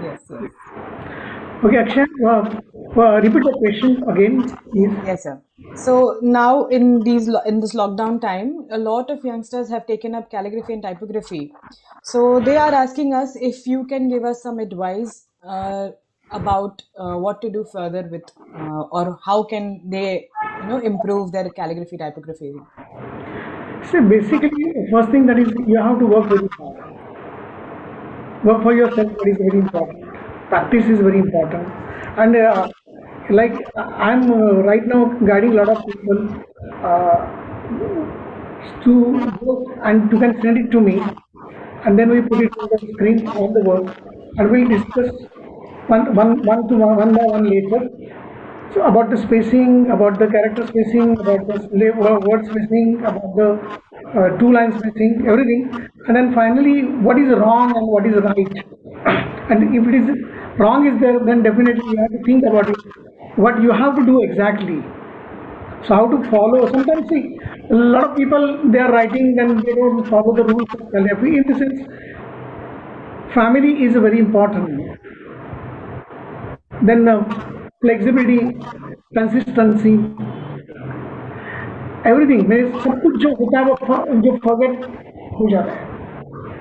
Yes, yes. Okay, Akshay, repeat the question again, please. Yes, sir. So now in this lockdown time, a lot of youngsters have taken up calligraphy and typography. So they are asking us if you can give us some advice about what to do further with, or how can they, improve their calligraphy typography. So basically, first thing that is you have to work very hard. Work for yourself, that is very important. Practice is very important. And like I'm right now guiding a lot of people uh, to work and you can send it to me, and then we put it on the screen on the work, and we'll discuss one by one later. So about the spacing, about the character spacing, about the word spacing, about the two line spacing, everything, and then finally what is wrong and what is right. And if it is wrong is there, then definitely you have to think about it. What you have to do exactly. So how to follow? Sometimes see, a lot of people they are writing, then they don't follow the rules of calligraphy. In the sense, family is very important. Then flexibility, consistency, everything मेरे सब कुछ जो होता है वो जो forget हो जाता है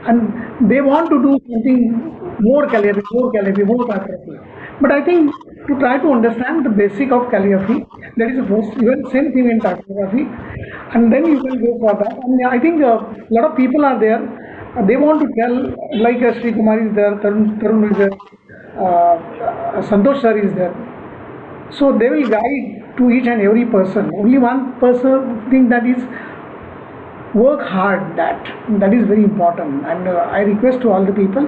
and they want to do something more calligraphy, more typography. But I think to try to understand the basic of calligraphy, that is the first, even same thing in typography, and then you can go for that. And I think a lot of people are there. They want to tell, like Sri Kumar is there, Tarun is there, Santosh sir is there. So they will guide to each and every person. Only one person thing that is work hard. That is very important. And I request to all the people,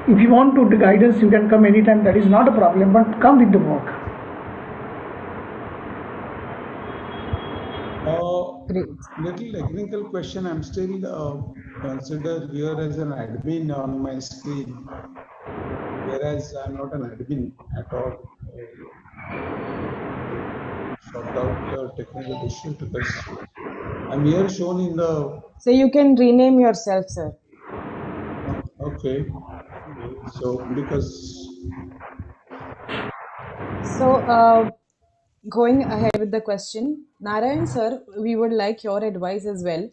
if you want to the guidance, you can come anytime. That is not a problem. But come with the work. Great. Little technical question. I'm still considered here as an admin on my screen, whereas I'm not an admin at all. Sort out the technical issue because I'm here shown in the. So you can rename yourself, sir. Okay. So because So going ahead with the question, Narayan sir, we would like your advice as well.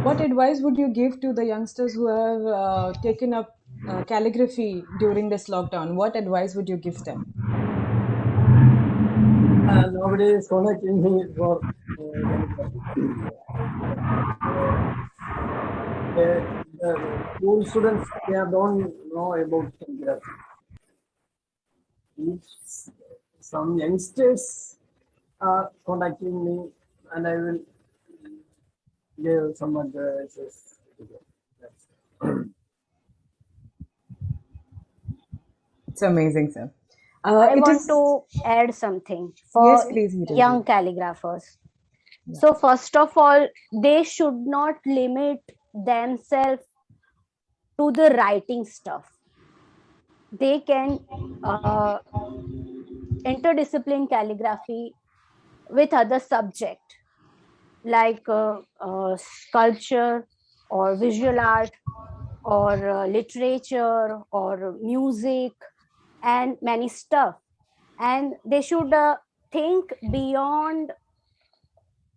What advice would you give to the youngsters who have taken up calligraphy during this lockdown? What advice would you give them? Nobody is contacting me for the school students, they don't know about calligraphy. If some youngsters are contacting me, and I will give some advices to them. That's It's amazing, sir. I It want is, to add something yes, for please, Hiren ji. young calligraphers. Yeah. So, first of all, they should not limit themselves to the writing stuff. They can interdiscipline calligraphy with other subject like sculpture or visual art or literature or music and many stuff. And they should think beyond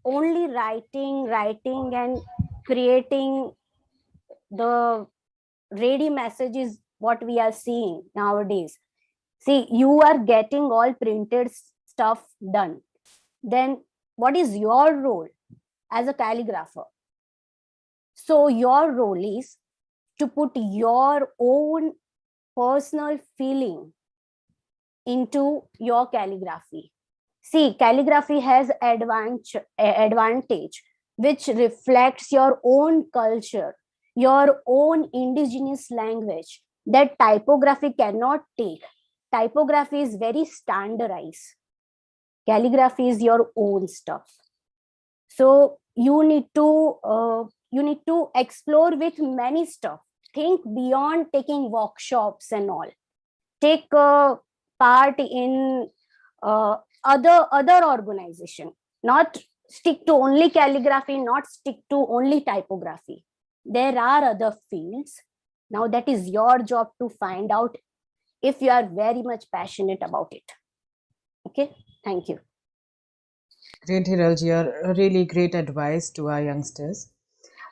only writing and creating the ready messages what we are seeing nowadays. See, you are getting all printed stuff done. Then what is your role as a calligrapher? So your role is to put your own personal feeling into your calligraphy. See, calligraphy has advantage which reflects your own culture, your own indigenous language that typography cannot take. Typography is very standardized. Calligraphy is your own stuff. So you need to explore with many stuff. Think beyond taking workshops and all. Take part in other organization. Not stick to only calligraphy, not stick to only typography. There are other fields. Now that is your job to find out if you are very much passionate about it. Okay, thank you. Great, Hiralji, a really great advice to our youngsters.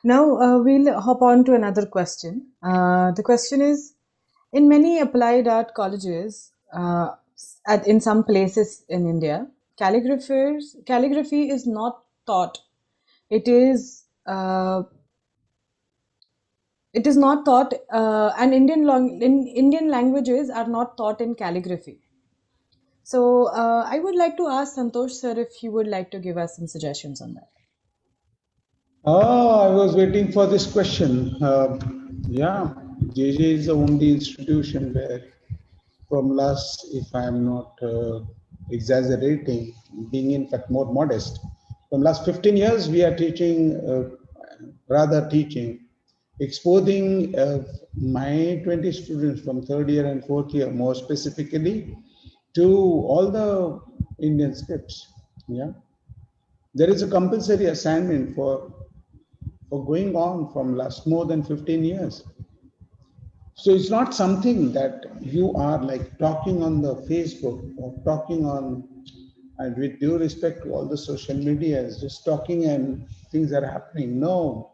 Now we'll hop on to another question. The question is, in many applied art colleges, in some places in India, calligraphy is not taught. It is not taught, and Indian languages are not taught in calligraphy. So I would like to ask Santosh sir if he would like to give us some suggestions on that. Oh, I was waiting for this question. Yeah, JJ is the only institution where, from last, if I am not exaggerating, being in fact more modest, from last 15 years, we are teaching, exposing my 20 students from third year and fourth year, more specifically, to all the Indian scripts. Yeah, there is a compulsory assignment for going on from last more than 15 years. So it's not something that you are like talking on the Facebook or talking on, and with due respect to all the social medias, just talking and things are happening. No,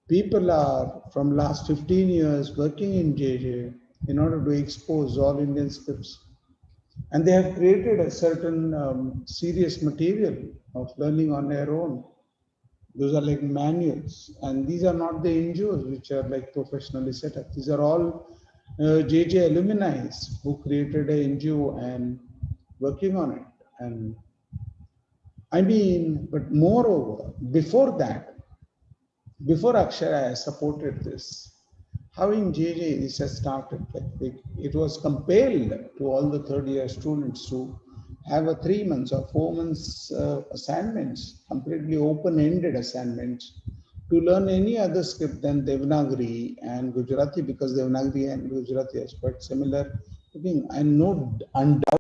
people are from last 15 years working in JJ in order to expose all Indian scripts. And they have created a certain serious material of learning on their own. Those are like manuals, and these are not the NGOs which are like professionally set up. These are all JJ alumni who created an NGO and working on it. And I mean, but moreover, before that, before Akshara, I supported this. How in JJ this has started? Like it was compelled to all the third year students to have a 3 months or 4 months assignments, completely open-ended assignments, to learn any other script than Devanagari and Gujarati, because Devanagari and Gujarati is quite similar looking. And no undoubted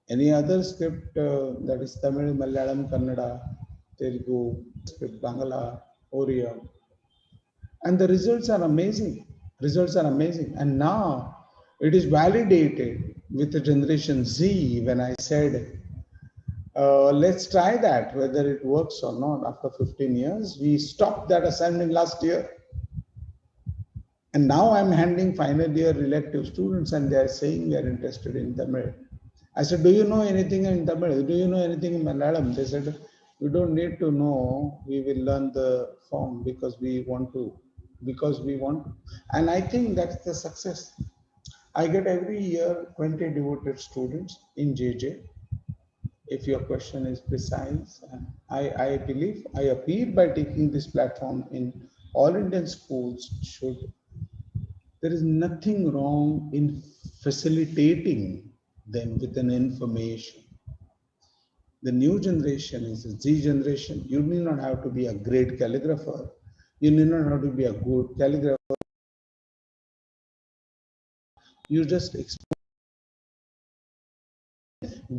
any other script that is Tamil, Malayalam, Kannada, Telugu, script, Bangla, Oriya. And the results are amazing. Results are amazing. And now it is validated with the generation Z when I said, let's try that, whether it works or not after 15 years. We stopped that assignment last year. And now I'm handling final year elective students and they are saying they are interested in Tamil. I said, do you know anything in Tamil? Do you know anything in Malayalam? They said, we don't need to know. We will learn the form because we want to. And I think that's the success. I get every year 20 devoted students in JJ. If your question is precise, I believe, I appeal by taking this platform in all Indian schools there is nothing wrong in facilitating them with an information. The new generation is a Z generation. You need not have to be a great calligrapher. You need not have to be a good calligrapher. You just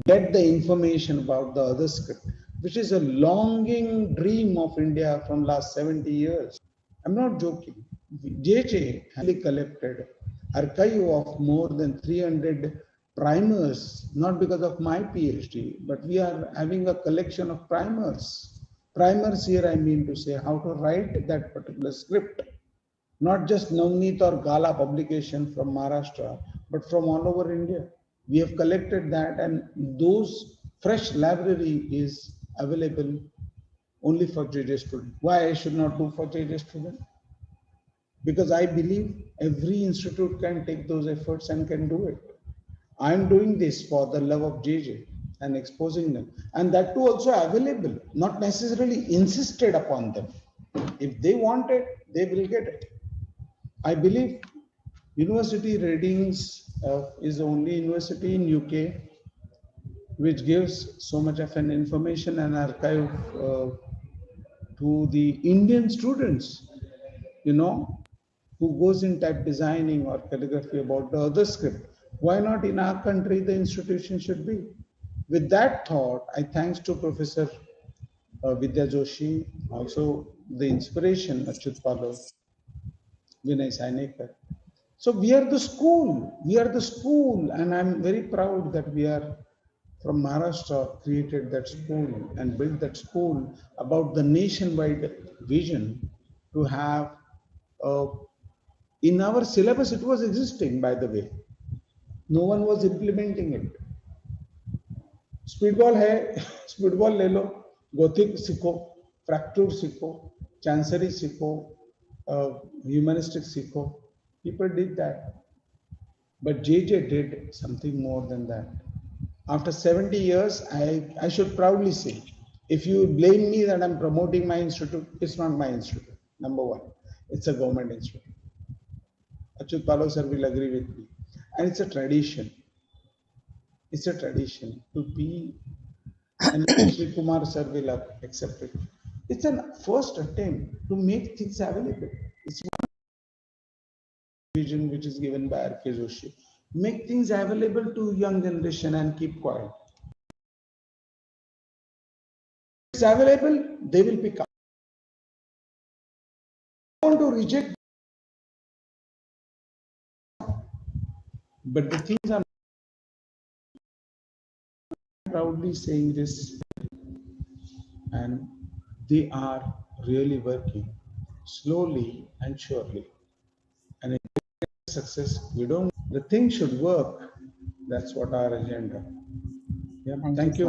get the information about the other script, which is a longing dream of India from last 70 years. I'm not joking. JJ has collected archive of more than 300 primers, not because of my PhD, but we are having a collection of primers. Primers here, I mean to say how to write that particular script, not just Navneet or Gala publication from Maharashtra, but from all over India. We have collected that, and those fresh library is available only for JJ student. Why I should not do for JJ student? Because I believe every institute can take those efforts and can do it. I'm doing this for the love of JJ and exposing them. And that too also available, not necessarily insisted upon them. If they want it, they will get it. I believe University Readings is the only university in UK which gives so much of an information and archive to the Indian students, who goes in type designing or calligraphy about the other script. Why not in our country the institution should be? With that thought, I thanks to Professor Vidya Joshi, also the inspiration Achyut Pallava, Vinay Sainekar. So we are the school. We are the school, and I'm very proud that we are from Maharashtra created that school and built that school about the nationwide vision to have. In our syllabus, it was existing, by the way. No one was implementing it. स्पीडबॉल है, स्पीडबॉल ले लो, Gothic सीखो, fracture सीखो, chancery सीखो, humanistic सीखो. People did that. But JJ did something more than that. After 70 years, I should proudly say, if you blame me that I'm promoting my institute, it's not my institute, number one. It's a government institute. Achyut Palo sir will agree with me. And it's a tradition. It's a tradition to be, and Sri Kumar sir will accept it. It's a first attempt to make things available. It's one vision which is given by R.K. Joshi. Make things available to young generation and keep quiet. It's available, they will pick up. I want to reject, but the things I'm proudly saying this, and they are really working slowly and surely. And in success, we don't, the thing should work. That's what our agenda. Yeah, thank you,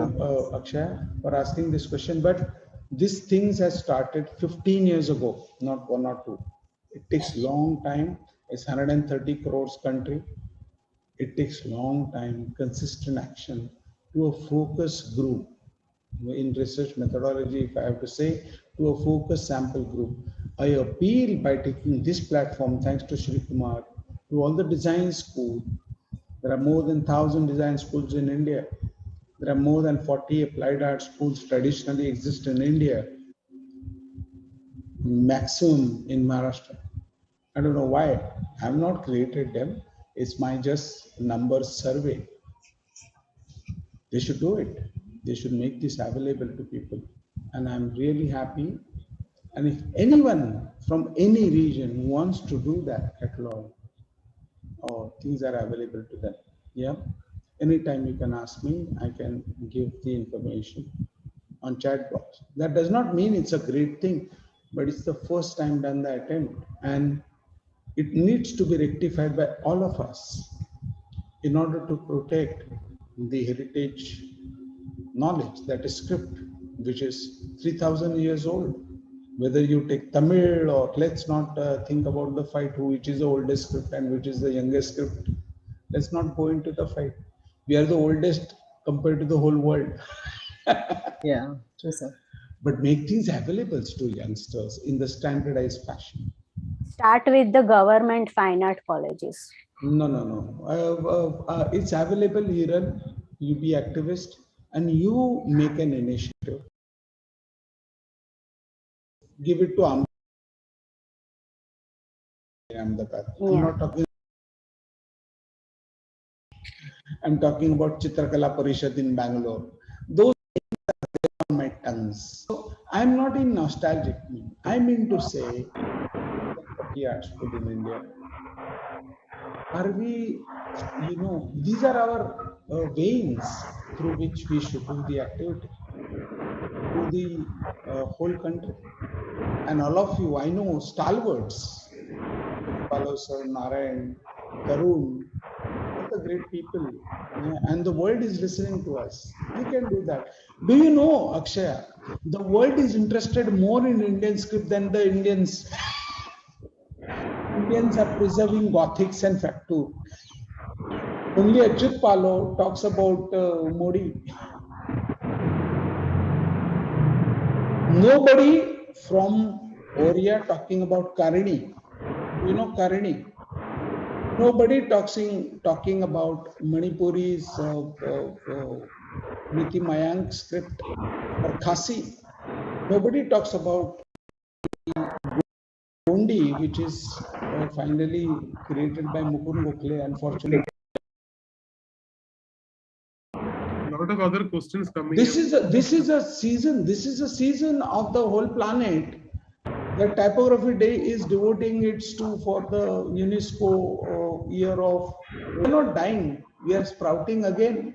Akshay, for asking this question. But these things has started 15 years ago, not 1 or 2. It takes long time. It's 130 crores country. It takes long time, consistent action to a focus group. In research methodology, if I have to say, to a focus sample group. I appeal by taking this platform, thanks to Sri Kumar, to all the design schools. There are more than 1,000 design schools in India. There are more than 40 applied art schools traditionally exist in India, maximum in Maharashtra. I don't know why. I have not created them. It's my just numbers survey. They should do it. They should make this available to people. And I'm really happy. And if anyone from any region wants to do that catalog, or things are available to them, yeah, anytime you can ask me, I can give the information on chat box. That does not mean it's a great thing, but it's the first time done the attempt, and it needs to be rectified by all of us in order to protect the heritage knowledge, that is script, which is 3,000 years old. Whether you take Tamil, or let's not think about the fight, which is the oldest script and which is the youngest script. Let's not go into the fight. We are the oldest compared to the whole world. Yeah, true, sir. But make things available to youngsters in the standardized fashion. Start with the government fine art colleges. No. It's available, Hiran. You be activist and you make an initiative. Give it to Ahmedabad. I'm talking about Chitrakala Parishad in Bangalore. Those are on my tongues. So I'm not in nostalgic mood. I mean to say, art school in India. Are we, these are our veins through which we should do the activity to the whole country. And all of you, I know, stalwarts, Palo sir, Narayan, Tarun, all the great people, and the world is listening to us. You can do that. Do you know, Akshay, the world is interested more in Indian script than the Indians. Indians are preserving Gothics and fracture. Only Achyut Palo talks about Modi. Nobody from Oriya talking about Karini. You know Karini. Nobody talking about Manipuri's Niti Mayank script or Khasi. Nobody talks about Gondi, which is finally created by Mukund Gokhale, unfortunately. A lot of other questions coming. This is a season. This is a season of the whole planet The typography day is devoting it to for the UNESCO year of. We're not dying. We are sprouting again.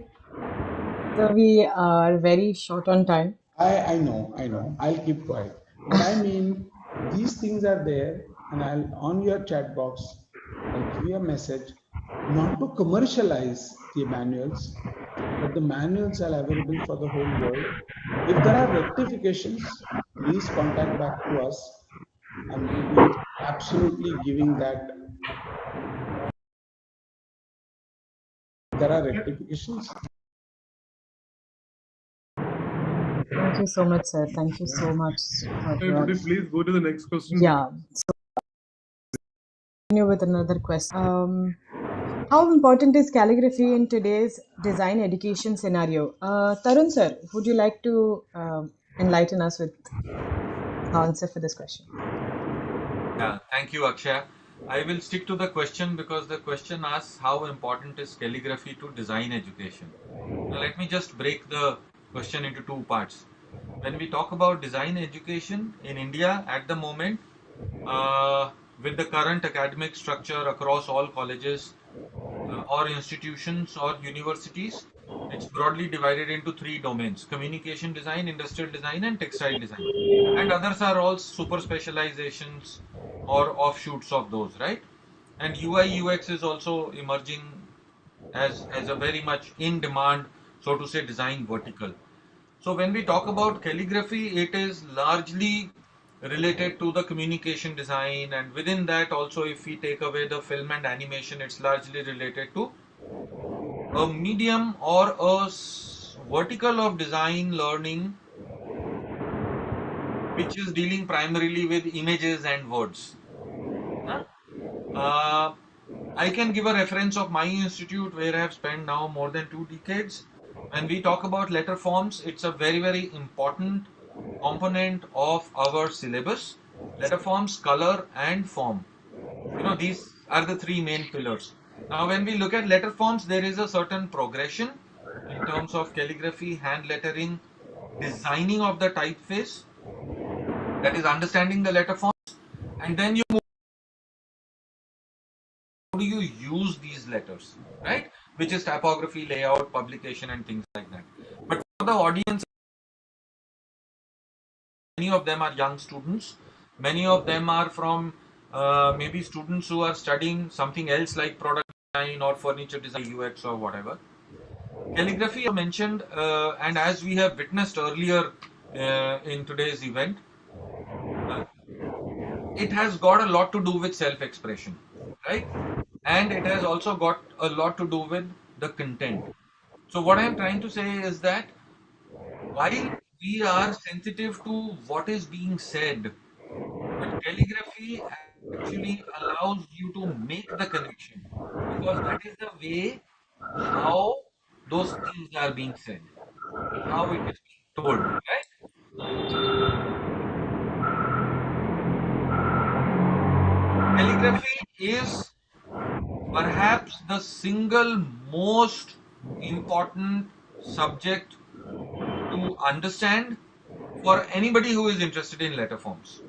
So we are very short on time. I know. I'll keep quiet. But I mean, these things are there, and I'll on your chat box, I'll give you a message, not to commercialize the manuals, but the manuals are available for the whole world. If there are rectifications, please contact back to us, and we'll be absolutely giving that. There are rectifications. Thank you so much, sir. Thank you so much for Could your. you please go to the next question? Yeah. So continue with another question. How important is calligraphy in today's design education scenario? Tarun sir, would you like to enlighten us with the answer for this question? Yeah, thank you, Akshay. I will stick to the question because the question asks how important is calligraphy to design education. Now, let me just break the question into two parts. When we talk about design education in India at the moment, with the current academic structure across all colleges or institutions or universities, it's broadly divided into three domains: communication design, industrial design, and textile design. And others are all super specializations or offshoots of those, right? And UI UX is also emerging as a very much in demand, so to say, design vertical. So when we talk about calligraphy, it is largely related to the communication design, and within that also, if we take away the film and animation, it's largely related to a medium or a vertical of design learning which is dealing primarily with images and words. I can give a reference of my institute where I have spent now more than 2 decades. When we talk about letter forms, it's a very, very important component of our syllabus. Letter forms, color, and form. These are the three main pillars. Now, when we look at letter forms, there is a certain progression in terms of calligraphy, hand lettering, designing of the typeface, that is understanding the letter forms, and then you move, how do you use these letters, right? Which is typography, layout, publication, and things like that. But for the audience, many of them are young students. Many of them are from maybe students who are studying something else like product design or furniture design, UX or whatever. Calligraphy I mentioned, and as we have witnessed earlier in today's event, it has got a lot to do with self-expression, right? And it has also got a lot to do with the content. So what I am trying to say is that while we are sensitive to what is being said, but calligraphy actually allows you to make the connection, because that is the way how those things are being said, how it is being told, right? Calligraphy is perhaps the single most important subject to understand for anybody who is interested in letter forms,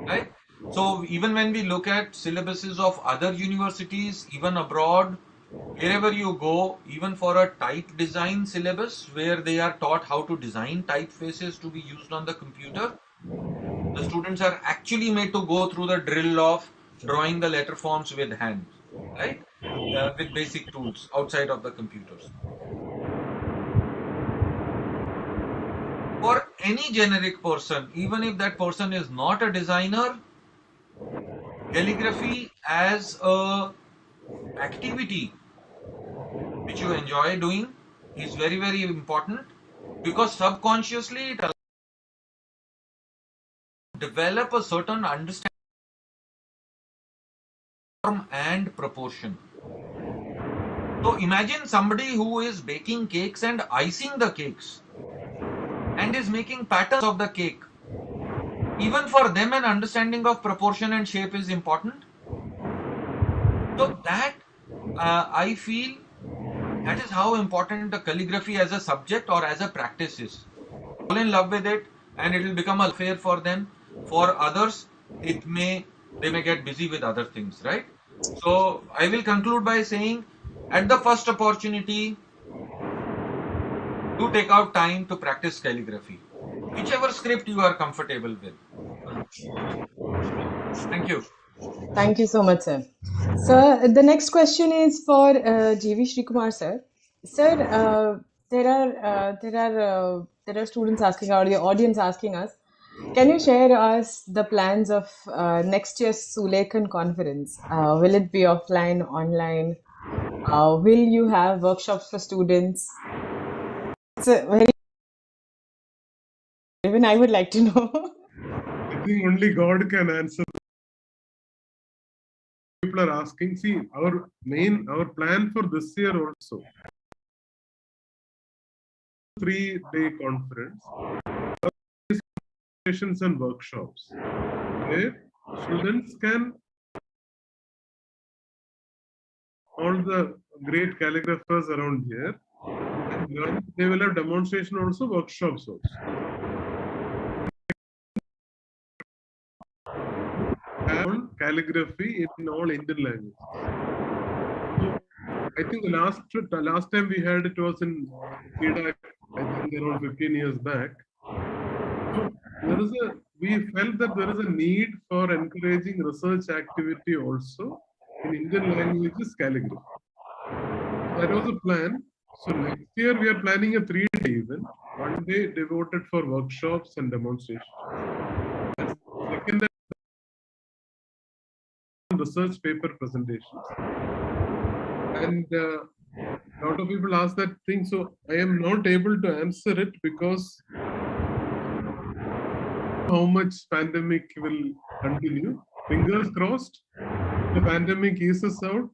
right? So even when we look at syllabuses of other universities, even abroad, wherever you go, even for a type design syllabus where they are taught how to design typefaces to be used on the computer, the students are actually made to go through the drill of drawing the letter forms with hands, right? With basic tools outside of the computers. For any generic person, even if that person is not a designer, calligraphy as a activity which you enjoy doing is very, very important, because subconsciously it allows you to develop a certain understanding of form and proportion. So imagine somebody who is baking cakes and icing the cakes and is making patterns of the cake. Even for them, an understanding of proportion and shape is important. So that I feel that is how important the calligraphy as a subject or as a practice is. Fall in love with it and it will become a affair for them. For others, they may get busy with other things, right? So I will conclude by saying, at the first opportunity, do take out time to practice calligraphy, whichever script you are comfortable with. Thank you. Thank you so much, sir. Sir, the next question is for GV Srikumar, sir. Sir, there are students asking, or the audience asking us, can you share us the plans of next year's Sulekhan conference? Will it be offline, online? Will you have workshops for students? It's a very, even I would like to know. I think only God can answer. People are asking. See, our plan for this year also, 3-day conference, sessions and workshops, where students can, all the great calligraphers around here, and learn. They will have demonstration also, workshops also. On calligraphy in all Indian languages. So I think the last time we had it was in KEDA, I think around 15 years back. So we felt that there is a need for encouraging research activity also in Indian languages calligraphy. That was a plan. So next year we are planning a 3-day event, 1 day devoted for workshops and demonstrations. And second, research paper presentations. And a lot of people ask that thing, so I am not able to answer it because how much pandemic will continue. Fingers crossed, the pandemic eases out,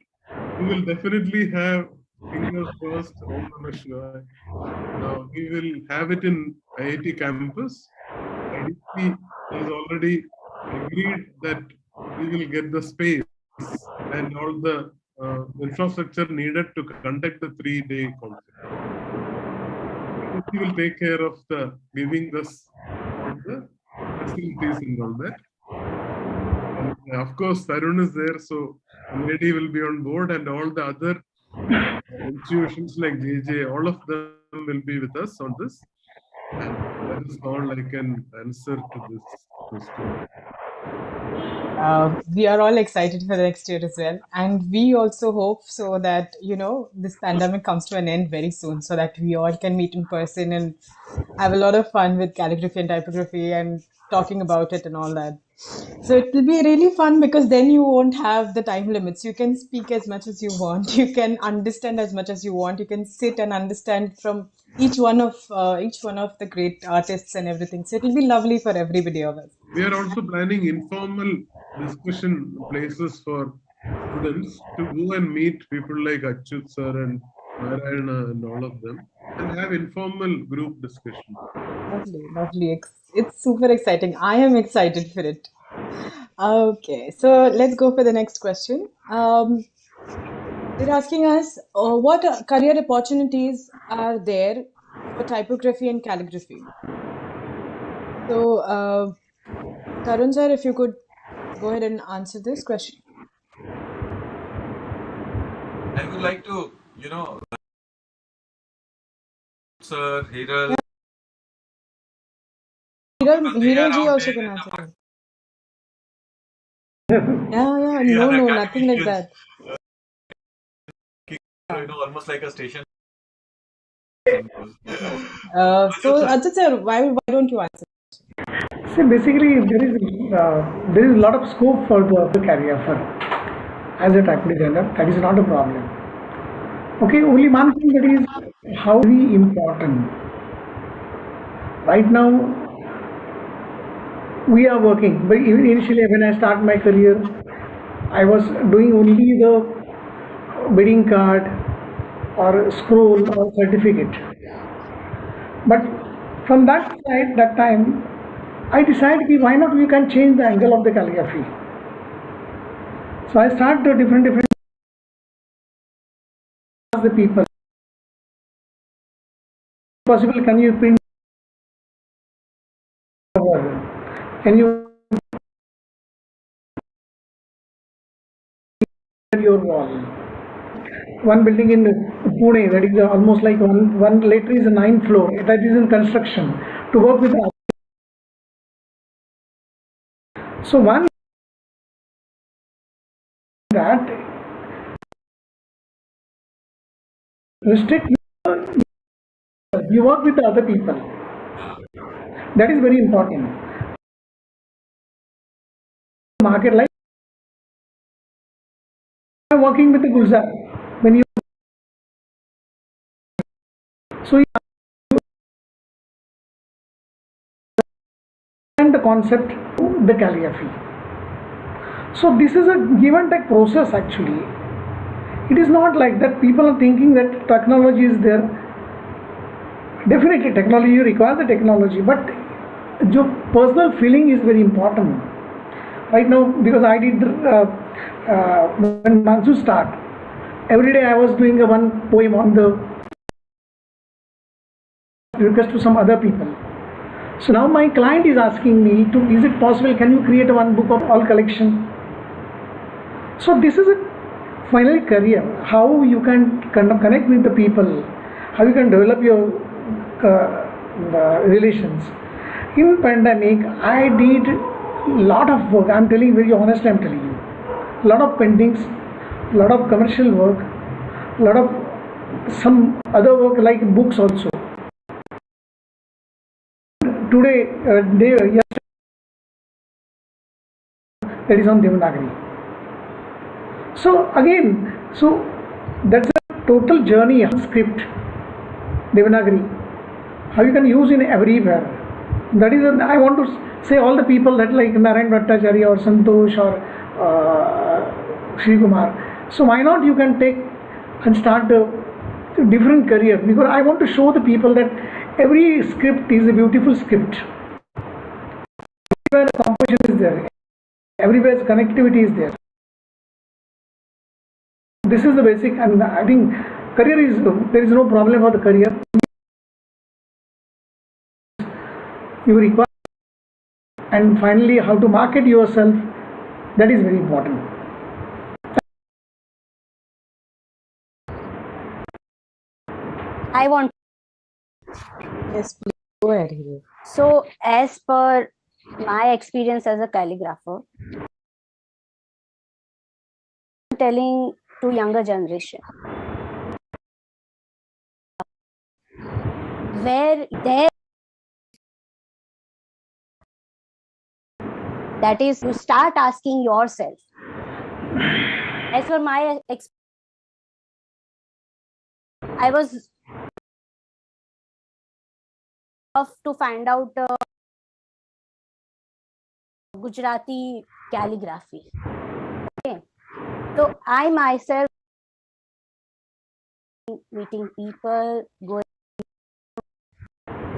we will definitely have, fingers crossed, Om Namah Shivaya. Now we will have it in IIT campus. IIT has already agreed that we will get the space and all the infrastructure needed to conduct the 3-day conference. We will take care of the giving us all the facilities and all that. And of course, Tarun is there, so lady will be on board, and all the other institutions like JJ, all of them will be with us on this. And that is all I can answer to this question. We are all excited for the next year as well, and we also hope so that this pandemic comes to an end very soon, so that we all can meet in person and have a lot of fun with calligraphy and typography and talking about it and all that. So it will be really fun because then you won't have the time limits. You can speak as much as you want. You can understand as much as you want. You can sit and understand from each one of the great artists and everything. So it will be lovely for everybody of us. We are also planning informal discussion places for students to go and meet people like Achyut sir and Narayana and all of them, and have informal group discussion. Lovely, lovely. It's super exciting. I am excited for it. Okay, so let's go for the next question. They're asking us what career opportunities are there for typography and calligraphy. So, Tarun sir, if you could go ahead and answer this question. I would like to, Sir, Hiral. Hiral ji also can answer. Yeah, no, nothing like that. Almost like a station. So, Ajit sir, why don't you answer? See, basically, there is a lot of scope for the career as a type designer. That is not a problem. Okay, only one thing that is how very important. Right now, we are working. But even initially, when I start my career, I was doing only the wedding card or scroll or certificate. But from that side, that time, I decided why not we can change the angle of the calligraphy. So I start the different the people. Possible, can you print? Can you your wall. One building in Pune, that is almost like one later is a 9th floor, that is in construction, to work with. So one that restrict, you work with the other people. That is very important. Market, like working with the Gulzar, when you so you understand the concept, the calligraphy. So this is a give and take process actually. It is not like that people are thinking that technology is there. Definitely technology, you require the technology, but your personal feeling is very important. Right now, because I did when Mansu start, every day I was doing one poem on the request to some other people. So now my client is asking me to, is it possible, can you create one book of all collection? So this is a final career, how you can connect with the people, how you can develop your relations. In pandemic, I did lot of work. I'm telling you very honestly, I'm telling you, lot of paintings, lot of commercial work, lot of some other work like books also. Today, yesterday, that is on Devanagari. So again, so that's a total journey of script, Devanagari, how you can use in everywhere. That is, I want to say all the people that like Narayan Bhattacharya or Santosh or Sri Kumar. So why not you can take and start a different career, because I want to show the people that every script is a beautiful script. Everywhere composition is there, everywhere connectivity is there. This is the basic, and I think career is, there is no problem for the career. You require, and finally how to market yourself, that is very important. I want. Yes, please go ahead, Hiro. So, as per my experience as a calligrapher, I'm telling to younger generation, where there, that is, you start asking yourself. As per my experience, I was tough to find out Gujarati calligraphy. Okay, so I myself meeting people, going.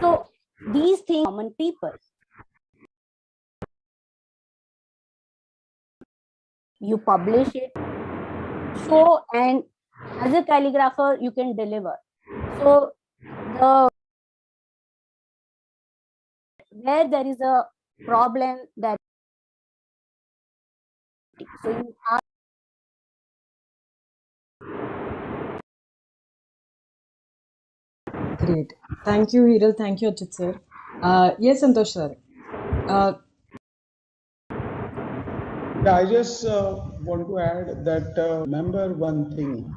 So these things, common people. You publish it, show, and as a calligrapher, you can deliver. So the where there is a problem, that so you are. Great. Thank you, Hiral. Thank you, Ajit sir. Yes, Santosh sir. Yeah, I just want to add that remember one thing.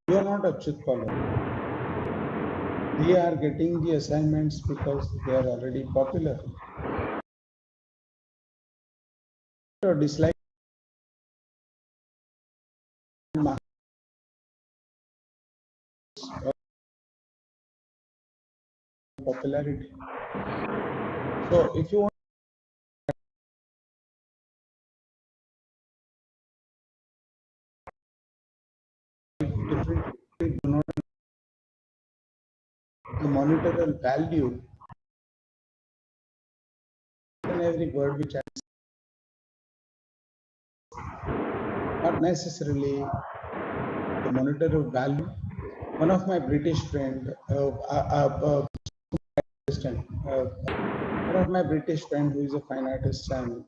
You are not a Achyut follower. They are getting the assignments because they are already popular. Or dislike popularity. So if you want different, do not the monetary value in every word which has not necessarily the monetary value. One of my British friend, one of my British friend who is a fine artist, and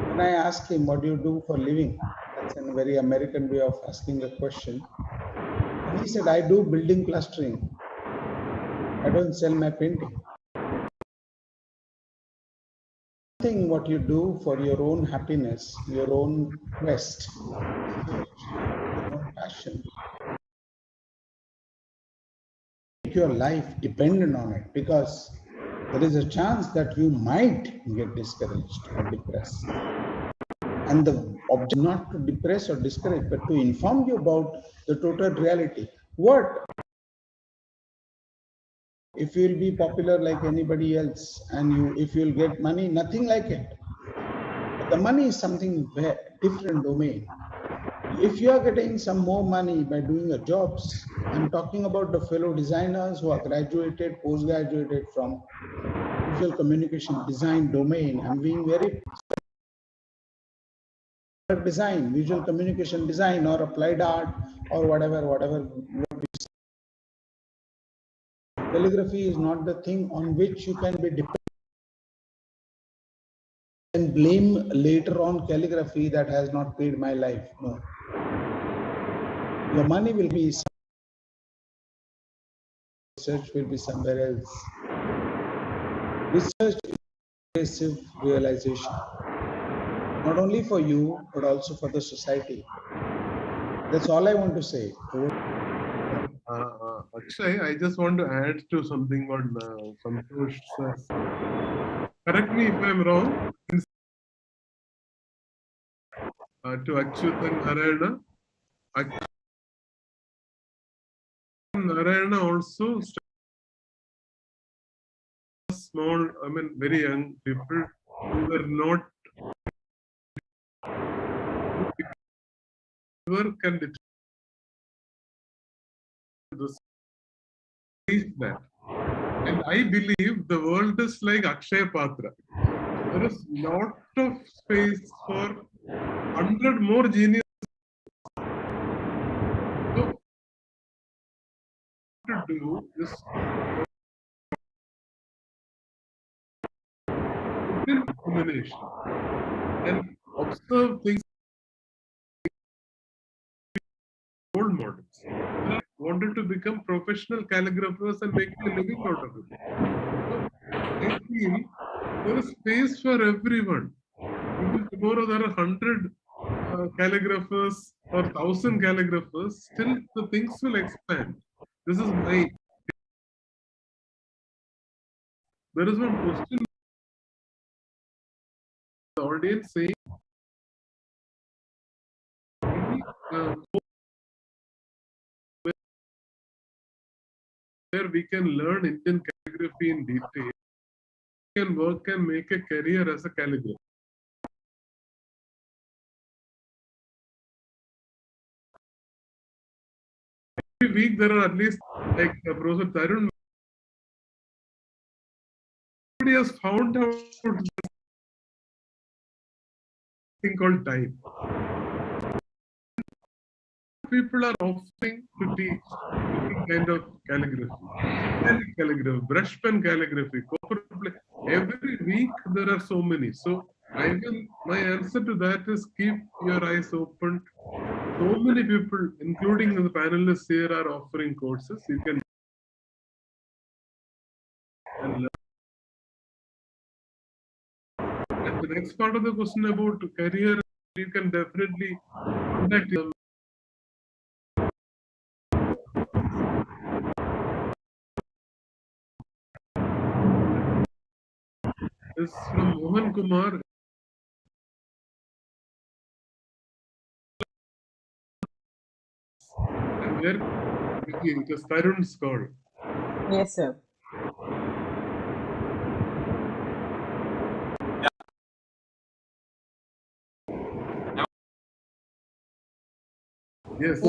when I asked him, what do you do for living? That's a very American way of asking a question. And he said, I do building plastering. I don't sell my painting. Thing what you do for your own happiness, your own quest, your own passion. Make your life dependent on it, because there is a chance that you might get discouraged or depressed. And the object is not to depress or discourage, but to inform you about the total reality. What if you'll be popular like anybody else, and if you'll get money? Nothing like it. But the money is something very different domain. If you are getting some more money by doing your jobs, I'm talking about the fellow designers who are graduated, post-graduated from visual communication design domain. I'm being very design, visual communication design, or applied art, or whatever. Calligraphy is not the thing on which you can be dependent and blame later on calligraphy that has not paid my life. No. Your money will be, research will be somewhere else. Research is progressive realization, not only for you, but also for the society. That's all I want to say. Akshay, I just want to add to something what Santosh says. Correct me if I'm wrong. To Achyut and Narayana. Narayana also small, very young people who were not work and reach that. And I believe the world is like Akshay Patra. There is lot of space for 100 more genius. So, to do is combination and observe things. Role models. They wanted to become professional calligraphers and make a living out of it. So, I feel there is space for everyone. Even tomorrow there are 100 calligraphers or 1,000 calligraphers, still the things will expand. This is my. There is one question the audience saying, where we can learn Indian calligraphy in detail, we can work and make a career as a calligrapher. Every week there are at least, like Professor Tarun, somebody has found out this thing called time. People are offering to teach different kind of calligraphy, brush pen calligraphy, copper plate. Every week there are so many. So my answer to that is keep your eyes open. So many people, including the panelists here, are offering courses. You can learn. And the next part of the question about career, you can definitely contact them. This is from Mohan Kumar. And where it is Tarun's call. Yes, sir. Yes.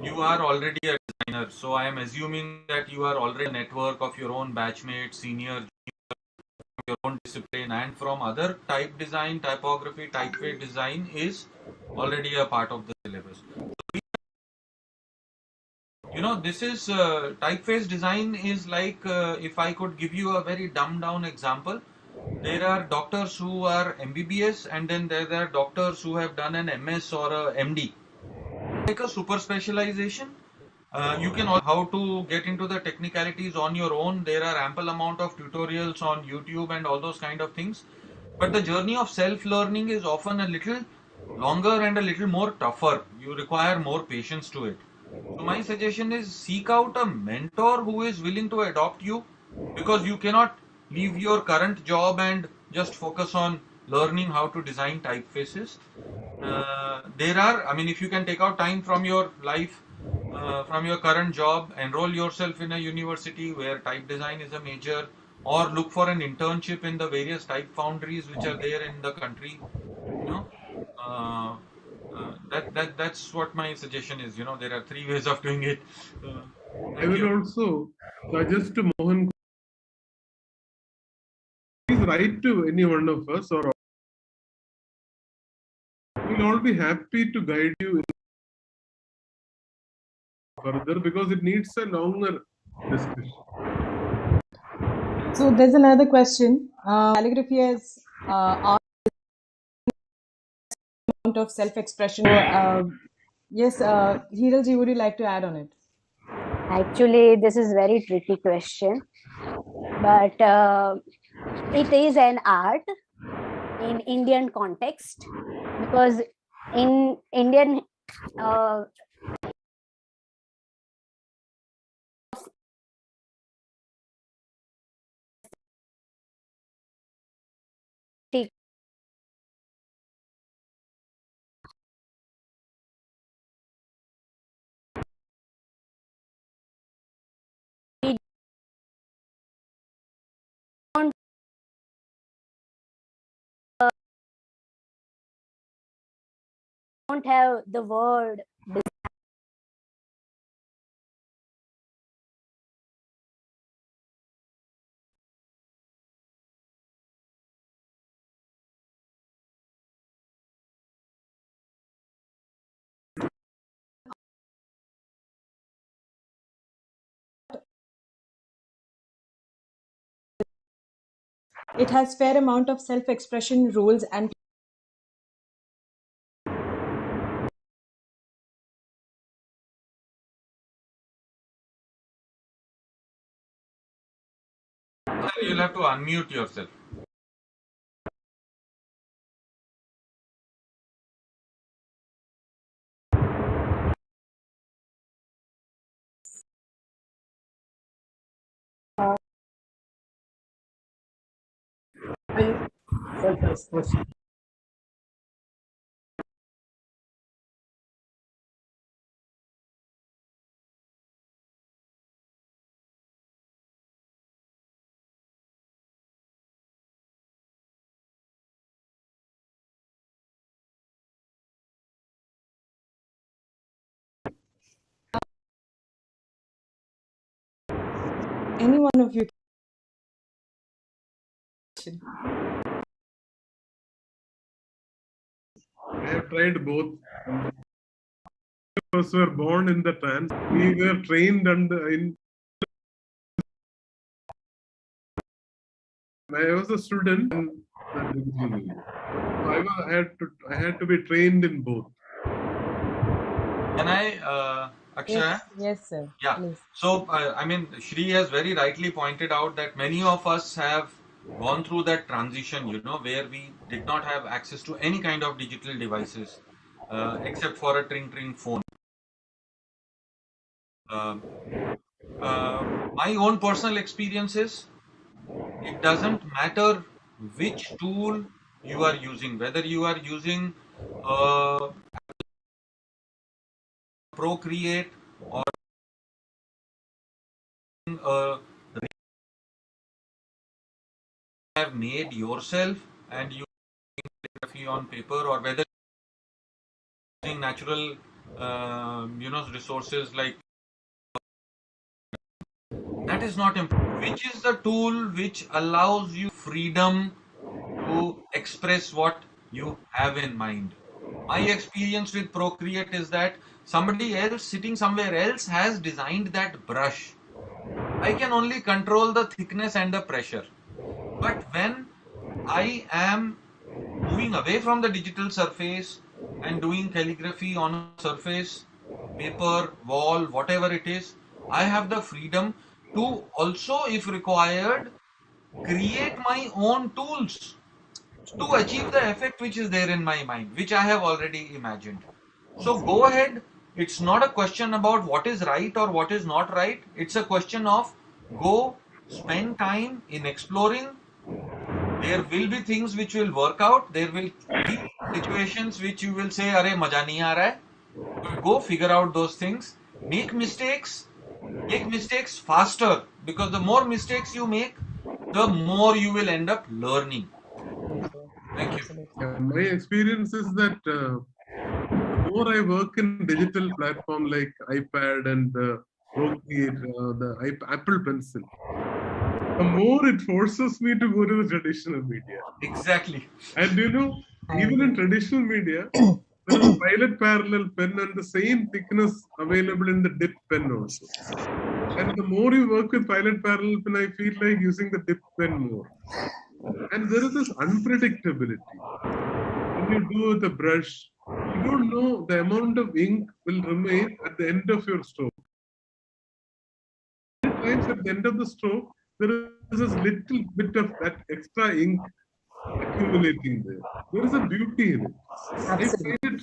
You are already a designer, so I am assuming that you are already a network of your own batchmates, senior, your own discipline, and from other type design, typography, typeface design is already a part of the syllabus. You know, this is typeface design is like, if I could give you a very dumbed down example, there are doctors who are MBBS, and then there are doctors who have done an MS or a MD. Like a super specialization. You can also how to get into the technicalities on your own. There are ample amount of tutorials on YouTube and all those kind of things. But the journey of self-learning is often a little longer and a little more tougher. You require more patience to it. So my suggestion is seek out a mentor who is willing to adopt you, because you cannot leave your current job and just focus on learning how to design typefaces. I mean, if you can take out time from your life, from your current job, enroll yourself in a university where type design is a major, or look for an internship in the various type foundries which are there in the country. You know, uh, that's what my suggestion is. You know, there are three ways of doing it. Uh, I Thank will you. also suggest to Mohan, please write to any one of us, or we'll all be happy to guide you further, because it needs a longer discussion. So there's another question. Calligraphy has art amount of self-expression. Yes, Hiral would you like to add on it? Actually, this is very tricky question, but it is an art in Indian context, because in Indian don't have the word. It has fair amount of self-expression rules and You'll have to unmute yourself. Self-expression. any one of you. I have tried both. Us were born in the trans. We were trained in. I was a student in that engineering. So I had to be trained in both. Can I, Akshay? Yes, sir. Yeah. Please. So, I mean, Shri has very rightly pointed out that many of us have gone through that transition, you know, where we did not have access to any kind of digital devices, except for a tring phone. Um, my own personal experiences, it doesn't matter which tool you are using, whether you are using Procreate or uh, have made yourself and you photography on paper, or whether using natural resources, like that is not important. Which is the tool which allows you freedom to express what you have in mind? My experience with Procreate is that somebody else sitting somewhere else has designed that brush. I can only control the thickness and the pressure. But when I am moving away from the digital surface and doing calligraphy on a surface, paper, wall, whatever it is, I have the freedom to also, if required, create my own tools to achieve the effect which is there in my mind, which I have already imagined. So go ahead. It's not a question about what is right or what is not right. It's a question of go spend time in exploring. There will be things which will work out. There will be situations which you will say, "Arey maja nahi aa raha hai." But go figure out those things. Make mistakes. Make mistakes faster, because the more mistakes you make, the more you will end up learning. Thank you. My experience is that the more I work in digital platform like iPad and Procreate, Apple Pencil, the more it forces me to go to the traditional media. Exactly. And even in traditional media, there is a pilot parallel pen and the same thickness available in the dip pen also. And the more you work with pilot parallel pen, I feel like using the dip pen more. And there is this unpredictability. When you do with a brush, you don't know the amount of ink will remain at the end of your stroke. Sometimes at the end of the stroke, there is this little bit of that extra ink accumulating there. There is a beauty in it. I Absolutely. find it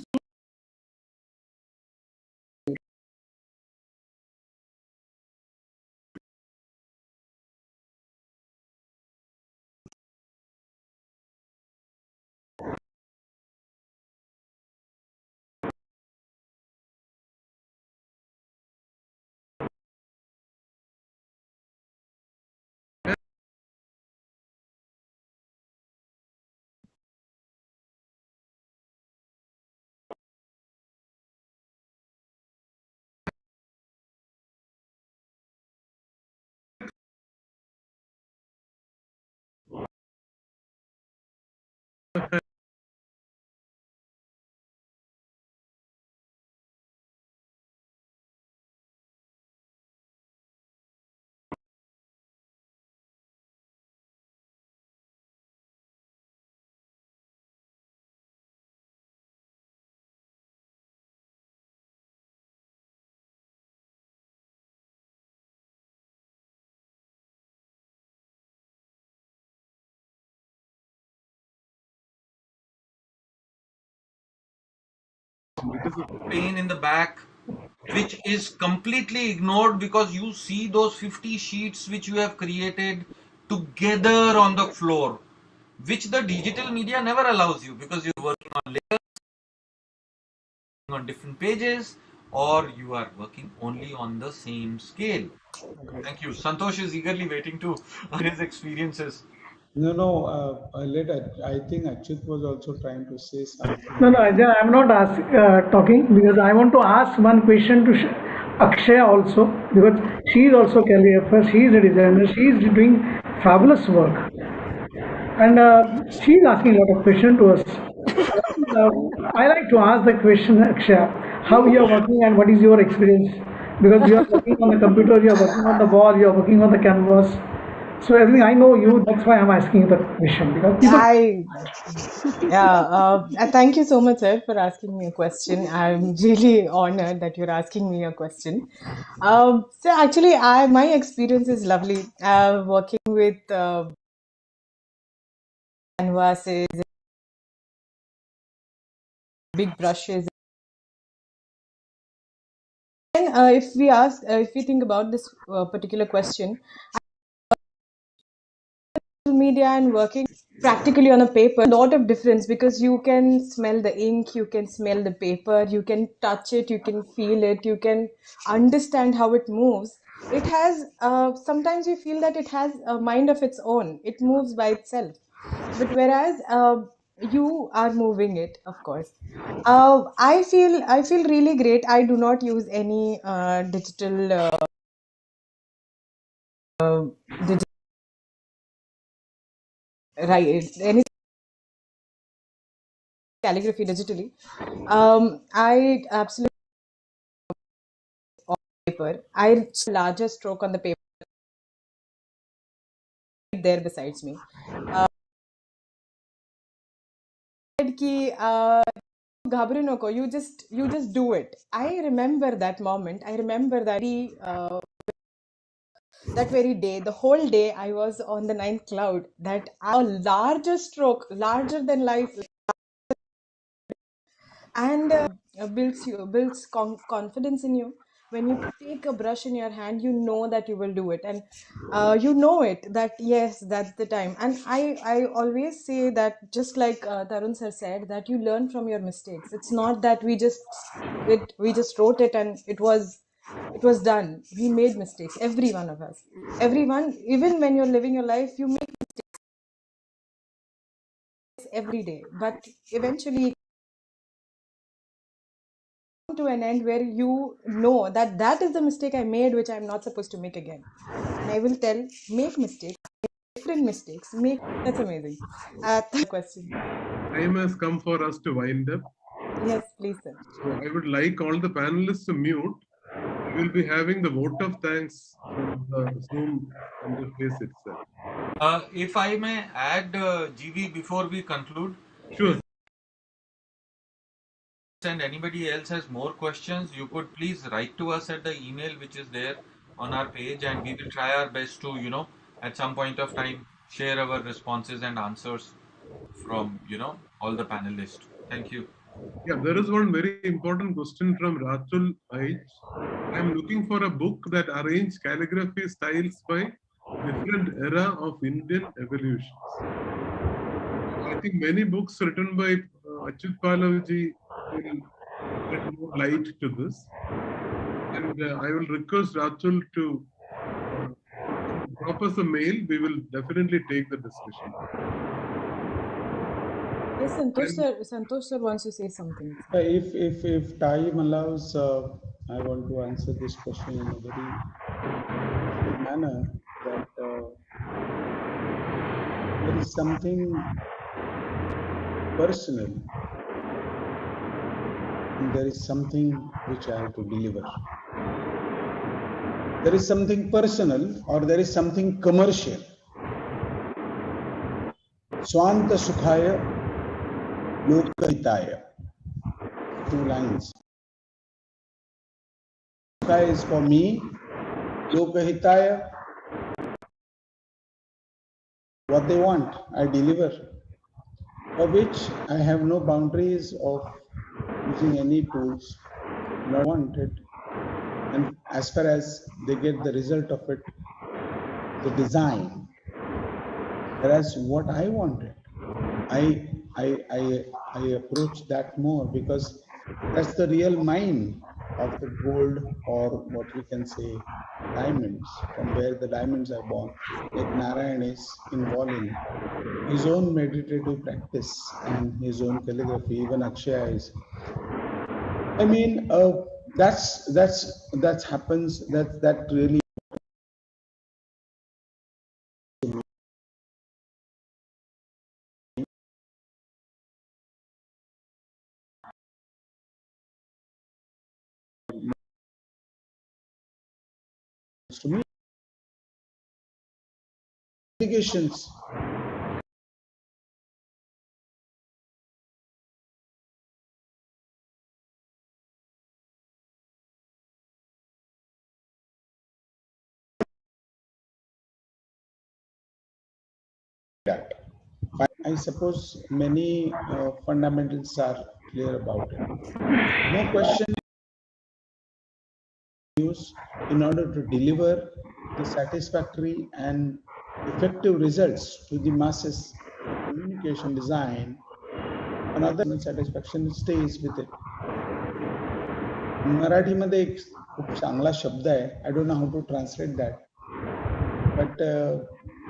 so it is a Pain in the back, which is completely ignored because you see those 50 sheets which you have created together on the floor, which the digital media never allows you, because you're working on layers, on different pages, or you are working only on the same scale. Thank you. Santosh is eagerly waiting to hear his experiences. I think Achyut was also trying to say something. No, no, I'm not talking because I want to ask one question to Akshay also, because she is also calligrapher, she is a designer, she is doing fabulous work, and she is asking a lot of questions to us. I like to ask the question, Akshay, how you are working and what is your experience? Because you are working on the computer, you are working on the wall, you are working on the canvas. So everything I know you, that's why I'm asking you the question, because people. Thank you so much, sir, for asking me a question. I'm really honored that you're asking me a question. So actually, my experience is lovely. Working with canvases, big brushes. And if we think about this particular question, social media and working practically on a paper, a lot of difference, because you can smell the ink, you can smell the paper, you can touch it, you can feel it, you can understand how it moves. It has sometimes you feel that it has a mind of its own, it moves by itself, but whereas you are moving it, of course. I feel really great. I do not use any digital digital right any calligraphy digitally. I absolutely paper. I larger stroke on the paper there besides me. Said ki, घाबरू नको, you just do it. I remember that moment. I remember that very day, the whole day I was on the ninth cloud. That a larger stroke, larger than life, and builds confidence in you. When you take a brush in your hand, you know that you will do it, and you know it that yes, that's the time. And I always say that, just like Tarun sir said, that you learn from your mistakes. It's not that we just wrote it and it was done. We made mistakes, every one of us, everyone. Even when you're living your life, you make mistakes every day, but eventually to an end where you know that that is the mistake I made, which I'm not supposed to make again. And I will tell, make mistakes, different mistakes. That's amazing. Question. Time has come for us to wind up. Yes, please, sir. So I would like all the panelists to mute. We will be having the vote of thanks from the Zoom interface itself. If I may add, GV, before we conclude. Sure. And anybody else has more questions, you could please write to us at the email which is there on our page, and we will try our best to, at some point of time, share our responses and answers from, all the panelists. Thank you. Yeah, there is one very important question from Ratul Aij. I am looking for a book that arranges calligraphy styles by different era of Indian evolutions. I think many books written by Achyut Pallavi will get more light to this. And I will request Ratul to drop us a mail. We will definitely take the discussion. Yes, Santosh sir wants to say something. If time allows, I want to answer this question in a very manner that there is something personal and there is something which I have to deliver. There is something personal or there is something commercial. Swanta Sukhaya Lokahitaya. 2 lines. Sukhaya is for me, Lokahitaya. What they want, I deliver. For which I have no boundaries of using any tools, not wanted. And as far as they get the result of it, the design. Whereas what I wanted, I approach that more because that's the real mine of the gold, or what we can say diamonds, from where the diamonds are born. Like Narayan is involved in his own meditative practice and his own calligraphy, even Akshaya is. I mean, that happens, that really to me. Obligations. That I suppose many fundamentals are clear about it. No question use in order to deliver the satisfactory and effective results to the masses. Communication design, another satisfaction stays with it. Marathi मध्ये एक खूप चांगला शब्द आहे. I don't know how to translate that, but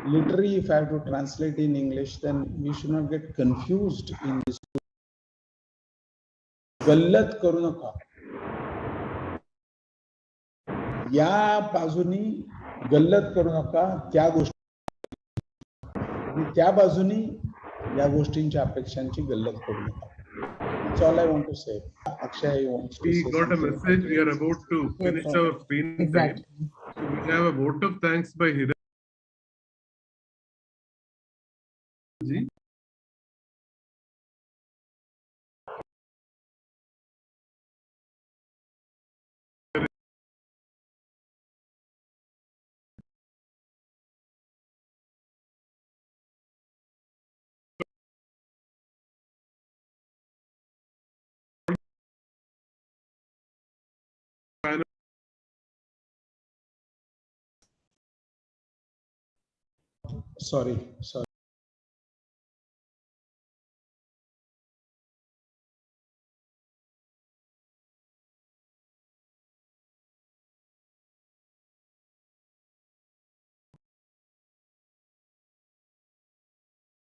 literally if I have to translate in English, then we should not get confused in this. गल्लत करू नका. या बाजूनी गल्लत करू नका त्या गोष्टी, त्या बाजूनी या गोष्टींच्या अपेक्षांची गल्लत करू नका. That's all I want to say. Akshay wants to We say got a something. message. We are about to finish our screen time. Exactly. So we have a vote of thanks by Hiranji. Sorry.